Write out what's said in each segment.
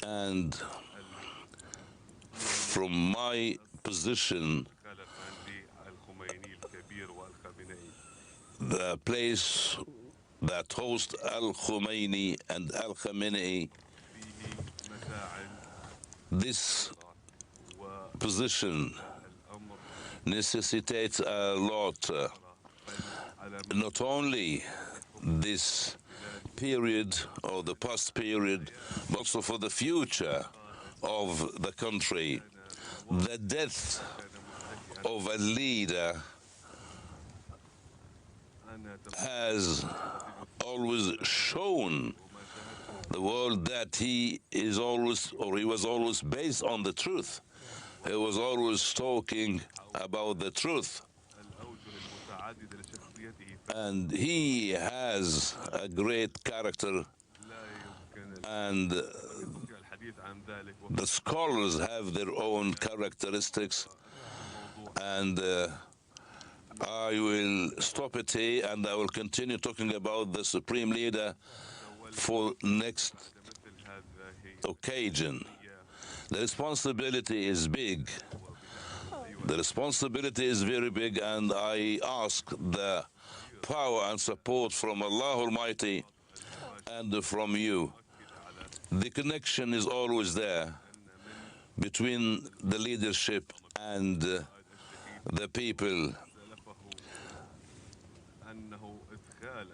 And from my position, the place that hosts Al-Khomeini and Al-Khamenei, this position necessitates a lot, not only this period or the past period, but also for the future of the country. The death of a leader has always shown the world that he is always, or he was always based on the truth. He was always talking about the truth. And he has a great character, and the scholars have their own characteristics. And I will stop it here, and I will continue talking about the Supreme Leader for next occasion. The responsibility is big. The responsibility is very big, and I ask the power and support from Allah Almighty and from you. The connection is always there between the leadership and the people.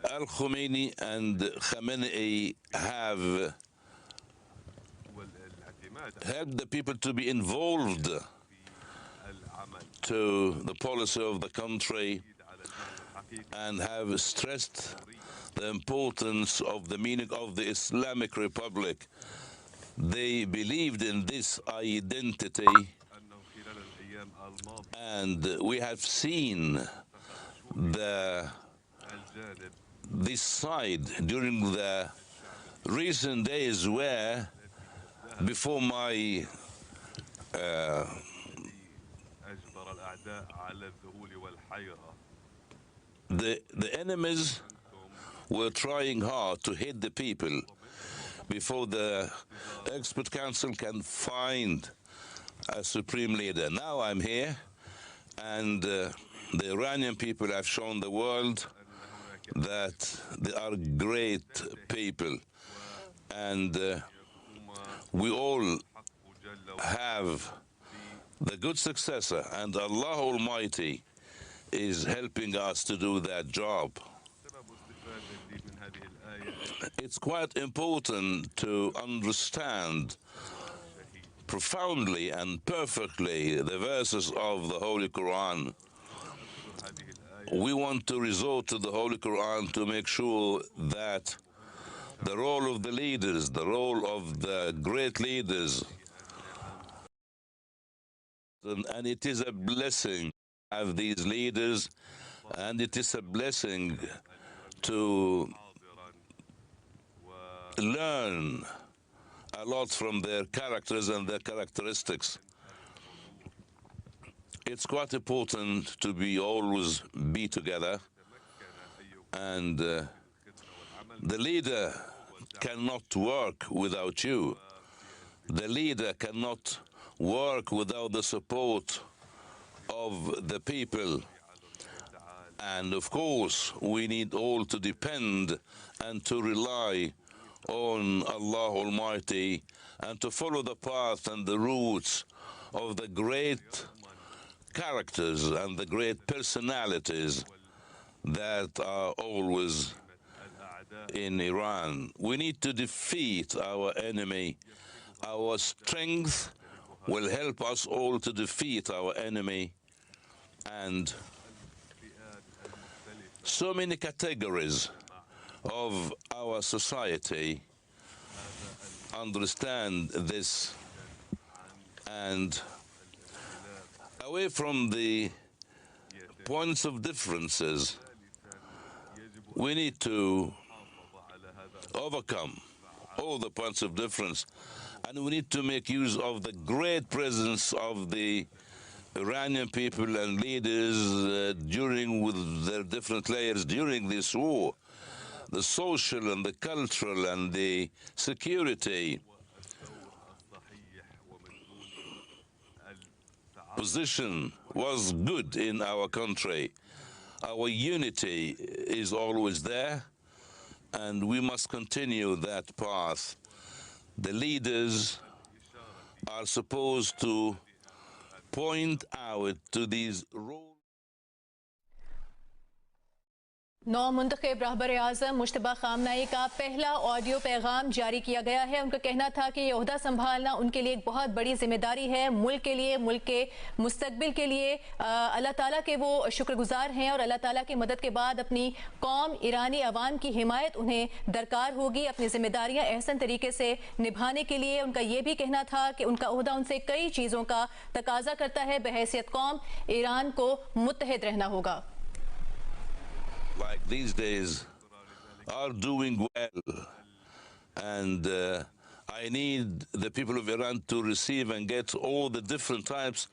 Al-Khomeini and Khamenei have helped the people to be involved to the policy of the country, and have stressed the importance of the meaning of the Islamic Republic. They believed in this identity, and we have seen this side during the recent days, where before my the enemies were trying hard to hit the people before the expert council can find a supreme leader. Now I'm here, and the Iranian people have shown the world that they are great people, and we all have the good successor, and Allah Almighty is helping us to do that job. It's quite important to understand profoundly and perfectly the verses of the Holy Quran. We want to resort to the Holy Quran to make sure that the role of the leaders, the role of the great leaders, and it is a blessing to have these leaders, and it is a blessing to learn a lot from their characters and their characteristics. It's quite important to always be together, and the leader cannot work without you. The leader cannot work without the support of the people. And of course, we need all to depend and to rely on Allah Almighty, and to follow the path and the roots of the great characters and the great personalities that are always in Iran. We need to defeat our enemy. Our strength will help us all to defeat our enemy. And so many categories of our society understand this, and away from the points of differences, we need to overcome all the points of difference, and we need to make use of the great presence of the Iranian people and leaders during, with their different layers during this war, the social and the cultural and the security. position was good in our country. Our unity is always there, and we must continue that path. The leaders are supposed to point out to these roles. नौ मुंतखब रहबर आज़म मुश्तबा खामनाई का पहला audio पैगाम जारी किया गया है। उनका कहना था कि ये ओहदा संभालना उनके लिए एक बहुत बड़ी जिम्मेदारी है, मुल्क के लिए, मुल्क के मुस्तकबिल के लिए। अल्लाह ताला के वो शुक्रगुजार हैं और अल्लाह ताला की मदद के बाद अपनी कौम ईरानी अवाम की हिमायत उन्हें दरकार होगी अपनी जिम्मेदारियाँ एहसन तरीके से निभाने के लिए। उनका ये भी कहना था कि उनका ओहदा उनसे कई चीज़ों का तकाजा करता है। बहैसियत कौम ईरान को मुत्तहिद रहना होगा। Like these days are doing well, and I need the people of Iran to receive and get all the different types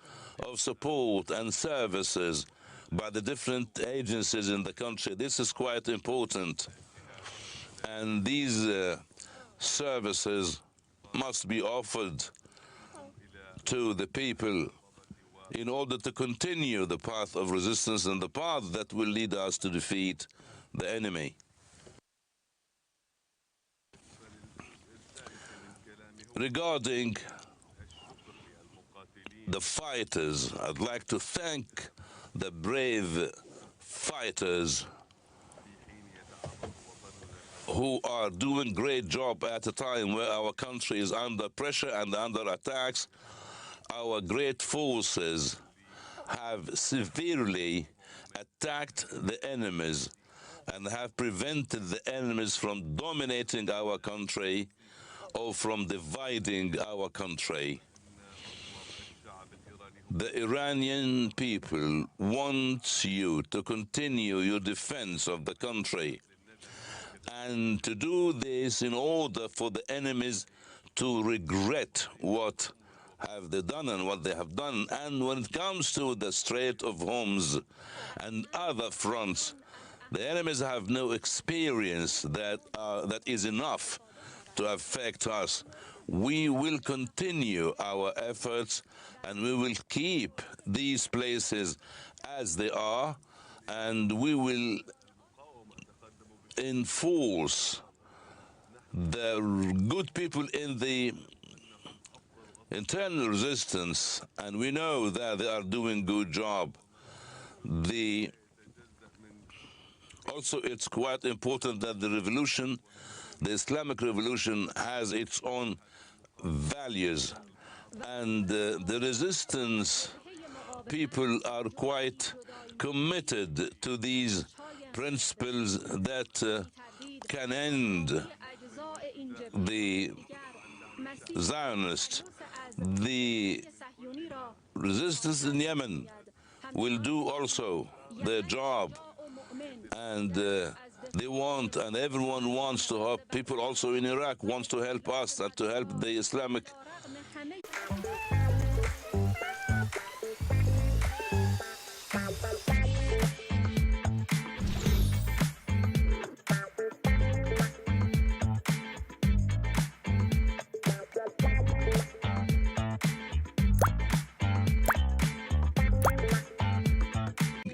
of support and services by the different agencies in the country. This is quite important, and these services must be offered to the people in order to continue the path of resistance and the path that will lead us to defeat the enemy. Regarding the fighters, I'd like to thank the brave fighters who are doing great job at a time where our country is under pressure and under attacks. Our great forces have severely attacked the enemies and have prevented the enemies from dominating our country or from dividing our country. The Iranian people want you to continue your defense of the country, and to do this in order for the enemies to regret what have they done and what they have done. And when it comes to the Strait of Hormuz and other fronts, the enemies have no experience that is enough to affect us. We will continue our efforts, and we will keep these places as they are, and we will enforce the good people in the internal resistance, and we know that they are doing good job. Also, it's quite important that the revolution, the Islamic revolution, has its own values, and the resistance people are quite committed to these principles that can end the Zionists. The resistance in Yemen will do also their job, and they want, and everyone wants to help. People also in Iraq wants to help us and to help the Islamic.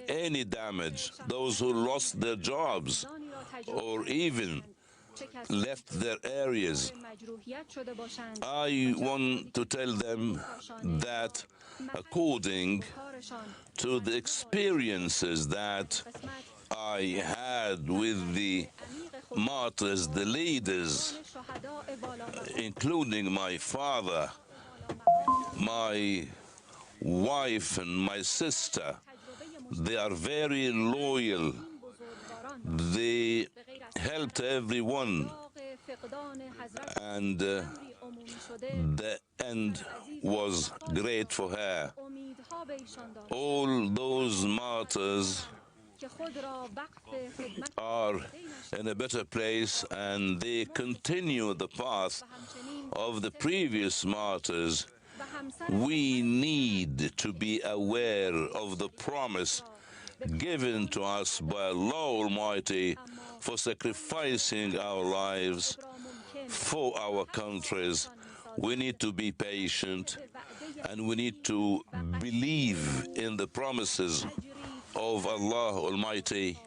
Any damage, those who lost their jobs or even left their areas, I want to tell them that according to the experiences that I had with the martyrs, the leaders, including my father, my wife and my sister, they are very loyal. They helped everyone, and the end was great for her. All those martyrs are in a better place, and they continue the path of the previous martyrs. We need to be aware of the promise given to us by Allah Almighty for sacrificing our lives for our countries. We need to be patient, and we need to believe in the promises of Allah Almighty.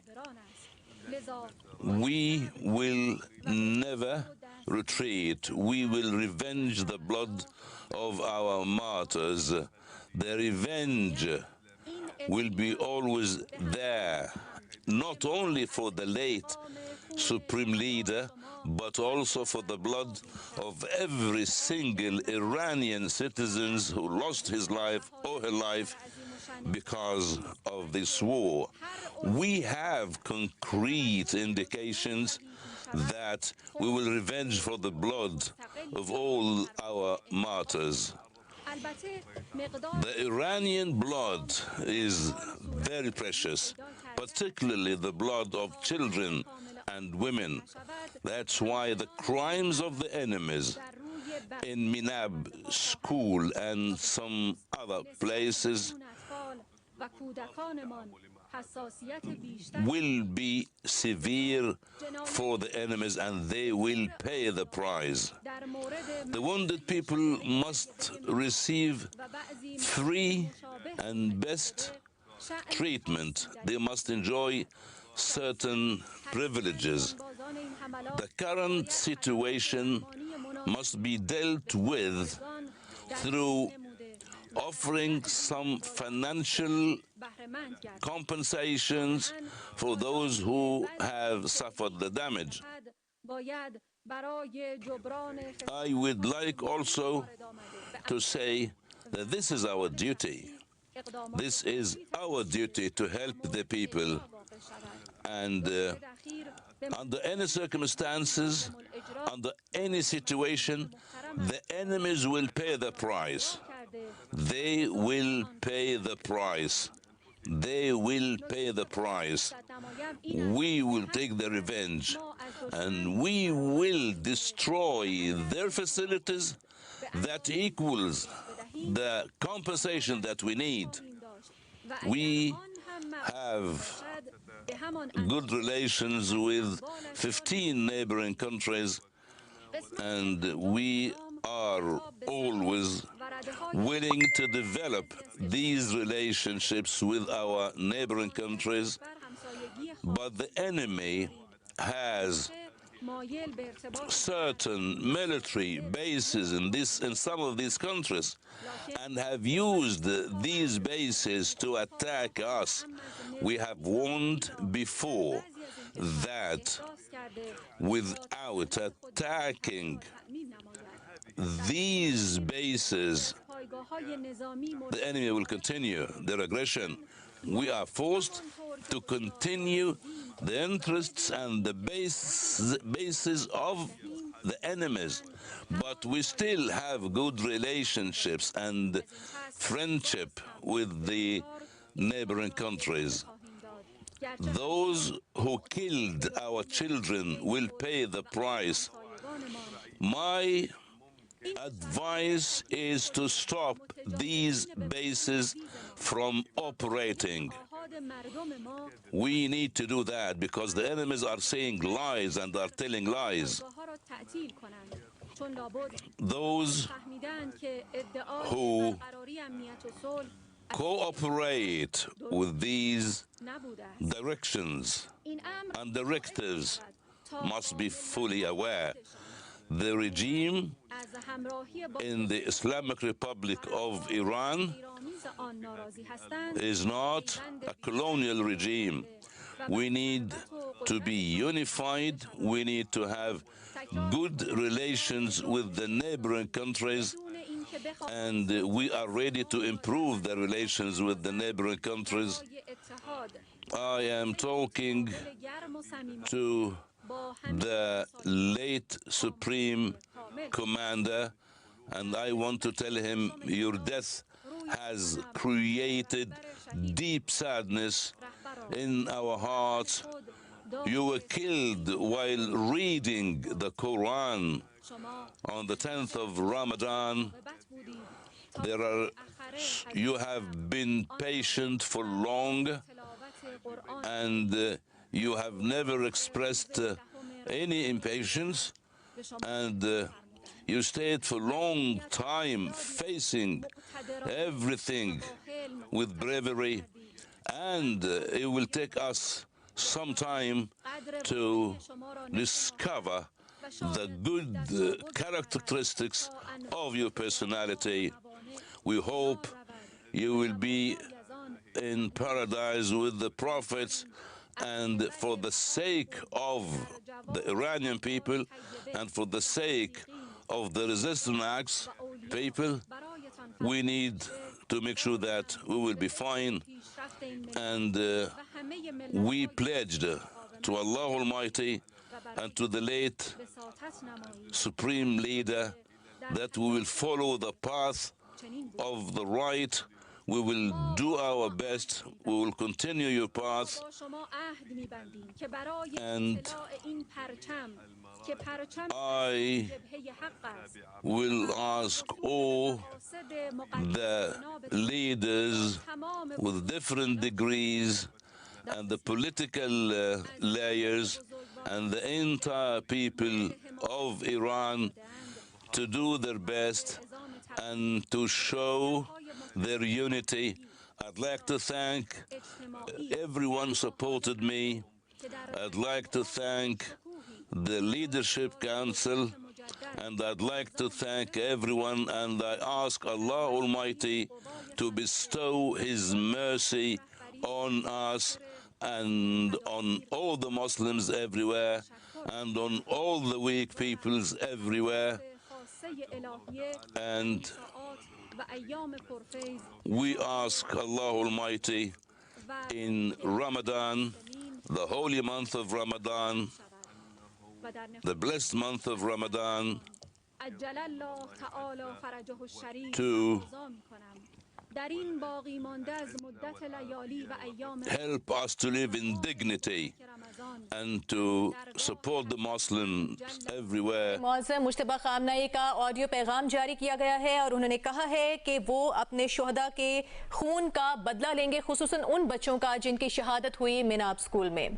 We will never retreat. We will revenge the blood of our martyrs. The revenge will be always there, not only for the late Supreme Leader, but also for the blood of every single Iranian citizen who lost his life or her life because of this war. We have concrete indications that we will revenge for the blood of all our martyrs. The Iranian blood is very precious, particularly the blood of children and women. That's why the crimes of the enemies in Minab school and some other places will be severe for the enemies, and they will pay the price. The wounded people must receive free and best treatment. They must enjoy certain privileges. The current situation must be dealt with through offering some financial compensations for those who have suffered the damage. I would like also to say that this is our duty. This is our duty to help the people, and under any circumstances, under any situation, the enemies will pay the price. They will pay the price. They will pay the price. We will take the revenge, and we will destroy their facilities that equals the compensation that we need. We have good relations with 15 neighboring countries, and we are always willing to develop these relationships with our neighboring countries, but the enemy has certain military bases in some of these countries and have used these bases to attack us. We have warned before that without attacking these bases, the enemy will continue their aggression. We are forced to continue the interests and the bases of the enemies, but we still have good relationships and friendship with the neighboring countries. Those who killed our children will pay the price. My advice is to stop these bases from operating. We need to do that because the enemies are saying lies and are telling lies. Those who cooperate with these directions and directives must be fully aware. The regime in the Islamic Republic of Iran is not a colonial regime. We need to be unified. We need to have good relations with the neighboring countries, and we are ready to improve the relations with the neighboring countries. I am talking to the late Supreme Commander, and I want to tell him your death has created deep sadness in our hearts. You were killed while reading the Quran on the 10th of Ramadan. You have been patient for long, and you have never expressed any impatience, and You stayed for a long time facing everything with bravery, and it will take us some time to discover the good characteristics of your personality. We hope you will be in paradise with the prophets, and for the sake of the Iranian people and for the sake of the resistance acts people, we need to make sure that we will be fine. And we pledged to Allah Almighty and to the late Supreme Leader that we will follow the path of the right. We will do our best. We will continue your path. And I will ask all the leaders with different degrees and the political layers and the entire people of Iran to do their best and to show their unity. I'd like to thank everyone who supported me. I'd like to thank the Leadership Council, and I'd like to thank everyone, and I ask Allah Almighty to bestow His mercy on us and on all the Muslims everywhere and on all the weak peoples everywhere. And we ask Allah Almighty in Ramadan, the holy month of Ramadan, the blessed month of Ramadan, to help us to live in dignity and to support the Muslims everywhere. Mauzam Mushtaba खामनाई का audio पैगाम जारी किया गया है और उन्होंने कहा है कि वो अपने शुहदा के खून का बदला लेंगे, खुसूसन उन बच्चों का जिनकी शहादत हुई मिनाब स्कूल में।